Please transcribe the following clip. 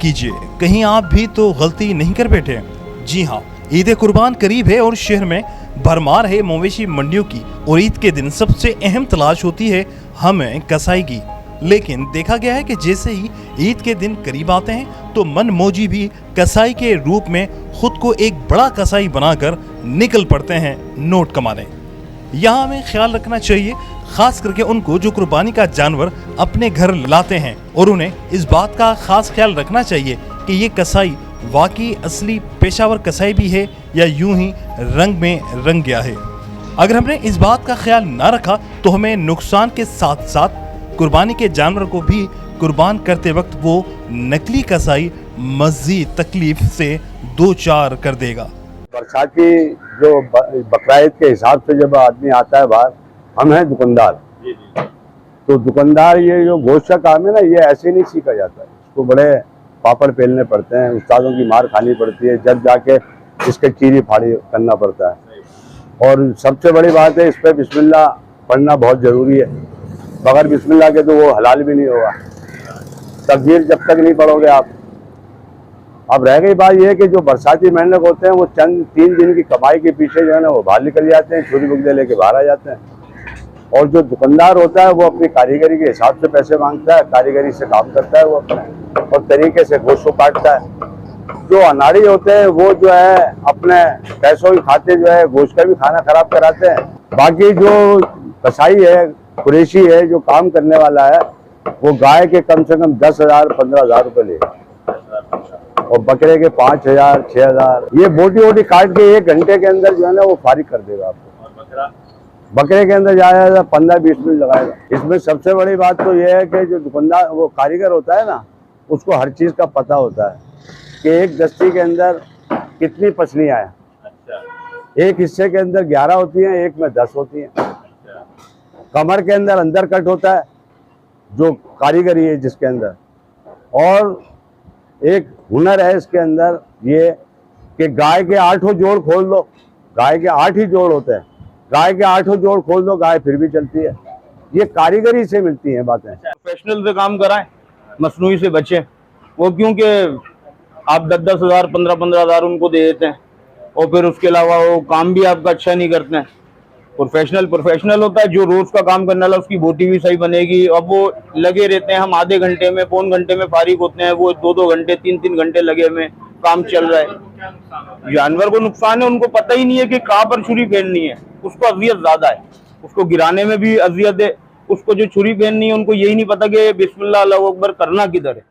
कीजिए, कहीं आप भी तो गलती नहीं कर बैठे। जी हाँ, ईद कुर्बान करीब है और शहर में भरमार है मवेशी मंडियों की। और ईद के दिन सबसे अहम तलाश होती है हमें कसाई की। लेकिन देखा गया है कि जैसे ही ईद के दिन करीब आते हैं तो मन मौजी भी कसाई के रूप में खुद को एक बड़ा कसाई बनाकर निकल पड़ते हैं नोट कमाने। यहाँ हमें ख्याल रखना चाहिए, खास करके उनको जो कुर्बानी का जानवर अपने घर लाते हैं, और उन्हें इस बात का खास ख्याल रखना चाहिए कि ये कसाई वाकई असली पेशावर कसाई भी है या यूं ही रंग में रंग गया है। अगर हमने इस बात का ख्याल ना रखा तो हमें नुकसान के साथ साथ कुर्बानी के जानवर को भी कुर्बान करते वक्त वो नकली कसाई मज़ीद तकलीफ से दो चार कर देगा। बरसाती जो बकरा ईद के हिसाब से जब आदमी आता है बाहर, हम हैं दुकानदार। तो दुकानदार ये जो गोश्त का काम है ना, ये ऐसे नहीं सीखा जाता है। इसको बड़े पापड़ पेलने पड़ते हैं, उस्तादों की मार खानी पड़ती है, जब जाके इसके चीरी फाड़ी करना पड़ता है। और सबसे बड़ी बात है, इस पर बिस्मिल्लाह पढ़ना बहुत ज़रूरी है। बगैर बिस्मिल्लाह के तो वो हलाल भी नहीं होगा। तकबीर जब तक नहीं पढ़ोगे आप। अब रह गई बात यह है कि जो बरसाती मेंढक होते हैं वो चंद 3 दिन की कमाई के पीछे जो है ना वो बाहर निकल जाते हैं, छुरी बुगदे लेके बाहर आ जाते हैं। और जो दुकानदार होता है वो अपनी कारीगरी के हिसाब से पैसे मांगता है, कारीगरी से काम करता है वो अपने, और तरीके से गोश्त को काटता है। जो अनाड़ी होते हैं वो जो है अपने पैसों की खाते जो है गोश्त का भी खाना खराब कराते हैं। बाकी जो कसाई है, कुरैशी है, जो काम करने वाला है, वो गाय के कम से कम 10,000-15,000 रुपये लेगा, और बकरे के 5,000-6,000। ये बोटी वोटी काट के 1 घंटे के अंदर जो है ना वो फारिग कर देगा आपको। बकरे के अंदर जाएगा 15-20 मिनट लगाएगा। इसमें सबसे बड़ी बात तो ये है कि जो दुकानदार वो कारीगर होता है ना, उसको हर चीज़ का पता होता है कि एक दस्ती के अंदर कितनी पसलियाँ हैं। एक हिस्से के अंदर 11 होती हैं, एक में 10 होती हैं। कमर के अंदर कट होता है जो कारीगरी है जिसके अंदर, और एक हुनर है इसके अंदर ये कि गाय के 8 जोड़ खोल दो, गाय के 8 ही जोड़ होते हैं, गाय के 8 जोड़ खोल दो, गाय फिर भी चलती है। ये कारीगरी से मिलती हैं बातें। प्रोफेशनल से काम कराएं, मसनूई से बचें। वो क्योंकि आप 10-10 हज़ार 15-15 हज़ार उनको दे देते हैं और फिर उसके अलावा वो काम भी आपका अच्छा नहीं करते हैं। प्रोफेशनल होता है, जो रोज का काम करने वाला उसकी बोटी भी सही बनेगी। अब वो लगे रहते हैं, हम आधे घंटे में पौन घंटे में फारिग होते हैं, वो 2-2 घंटे 3-3 घंटे लगे में काम चल रहा है। जानवर को नुकसान है, उनको पता ही नहीं है कि कहाँ पर छुरी फेरनी है। उसको अजियत ज्यादा है, उसको गिराने में भी अजियत है। उसको जो छुरी फेरनी है उनको यही नहीं पता कि बिस्मिल्लाह अल्लाहू अकबर करना किधर है।